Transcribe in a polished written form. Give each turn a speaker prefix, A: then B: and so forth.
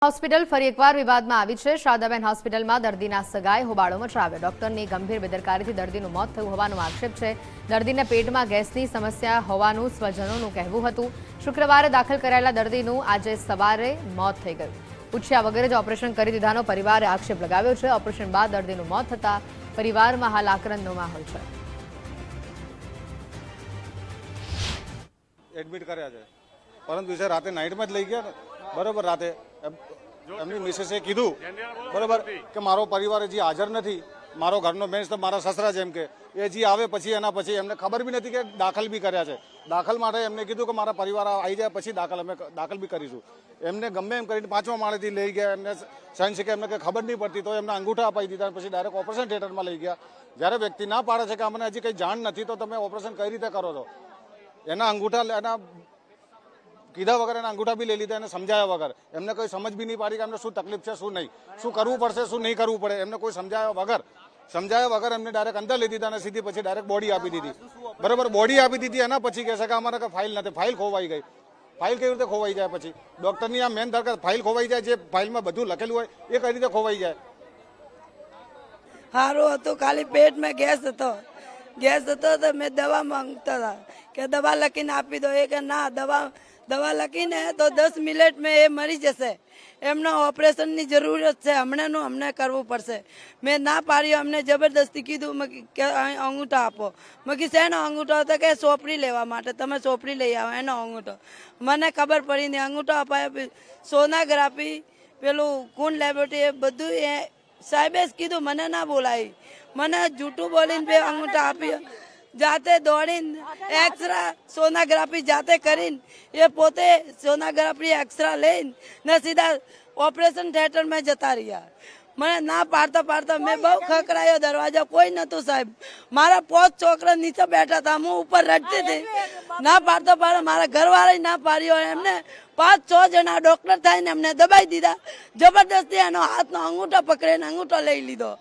A: Hospital ફરી એકવાર વિવાદમાં આવી છે। શારદાબેન હોસ્પિટલમાં દર્દીના સગાએ હોબાળો મચાવ્યો। ડોક્ટરની ગંભીર બેદરકારીથી દર્દીનું મોત થયું હોવાનો આક્ષેપ છે। દર્દીને પેટમાં ગેસની સમસ્યા હોવાનું સ્વજનોનું કહેવું હતું। શુક્રવારે દાખલ કરાયેલા દર્દીનું આજે સવારે મોત થઈ ગયું। પૂછ્યા વગર જ ઓપરેશન કરી દીધાનો પરિવારે આક્ષેપ લગાવ્યો છે। ઓપરેશન બાદ દર્દીનું મોત થતાં પરિવારમાં હાલ આક્રંદનો માહોલ છે।
B: એડમિટ કર્યા છે, પરંતુ વિશે રાતે નાઇટમાં જ લઈ ગયા ને, બરોબર। રાતે એમની મિસેસે કીધું બરોબર કે મારો પરિવાર હજી હાજર નથી, મારો ઘરનો મેન્સ તો મારા સસરા જેમ કે એ હજી આવે પછી એના પછી એમને ખબર બી નથી કે દાખલ બી કર્યા છે। દાખલ માટે એમને કીધું કે મારા પરિવાર આવી જાય પછી અમે દાખલ બી કરીશું। એમને ગમે એમ કરીને 5મા માળેથી લઈ ગયા। એમને સાયન્સ કે એમને કંઈ ખબર નહીં પડતી તો એમને અંગૂઠા અપાઈ દીધા, પછી ડાયરેક્ટ ઓપરેશન થિયેટરમાં લઈ ગયા। જ્યારે વ્યક્તિ ના પાડે છે કે અમને હજી કંઈ જાણ નથી તો તમે ઓપરેશન કઈ રીતે કરો છો, એના અંગૂઠા એના કીધા વગર એના અંગૂઠા બી લઈ લીધા, એને સમજાયા વગર। એમને કોઈ સમજ બી નહીં પાડી કે એમને શું તકલીફ છે, શું નહીં, શું કરવું પડશે, શું નહીં કરવું પડે। એમને કોઈ સમજાયા વગર એમને ડાયરેક્ટ અંદર લઈ દીધા અને સીધી પછી ડાયરેક્ટ બોડી આપી દીધી, બરાબર। બોડી આપી દીધી એના પછી કહે છે કે અમારે ફાઇલ નથી, ફાઇલ ખોવાઈ ગઈ। ફાઇલ કેવી રીતે ખોવાઈ જાય? પછી ડોક્ટરની આ મેન દરકાર ફાઇલ ખોવાઈ જાય, જે ફાઇલમાં બધું લખેલું હોય એ કઈ રીતે ખોવાઈ જાય?
C: સારું હતું, ખાલી પેટમાં ગેસ હતો તો મેં દવા માંગતા હતા કે દવા લખીને આપી દો। એ કે ના, દવા લખીને તો 10 મિનિટમાં એ મરી જશે, એમના ઓપરેશનની જરૂરત છે, અમને કરવું પડશે। મેં ના પાડ્યો, અમને જબરદસ્તી કીધું કે અંગૂઠા આપો। મેં કીધું શેનો અંગૂઠો હતો? કે સોપડી લેવા માટે, તમે સોપડી લઈ આવો એનો અંગૂઠો। મને ખબર પડી નહીં, અંગૂઠો અપાયો, સોનોગ્રાફી પેલું કુંડ લેબોરેટરી એ બધું એ સાહેબે જ કીધું, મને ના બોલાવી, મને જૂઠું બોલીને 2 અંગૂઠા આપી। જાતે દોડીને એક્સરા સોનોગ્રાફી જાતે કરીને એ પોતે સોનોગ્રાફી એક્સરા લઈને ને સીધા ઓપરેશન થિયેટરમાં જતા રહ્યા। મને ના પાડતા મેં બહુ ખખડાયો દરવાજો, કોઈ નહોતું સાહેબ। મારા 5 છોકરા નીચે બેઠા હતા, હું ઉપર રડતી હતી। ના પાડતા મારા ઘરવાળા ના પાડ્યો, એમને 5-6 જણા ડોક્ટર થઈને એમને દબાઈ દીધા। જબરદસ્તી એનો હાથનો અંગૂઠો પકડીને અંગૂઠો લઈ લીધો।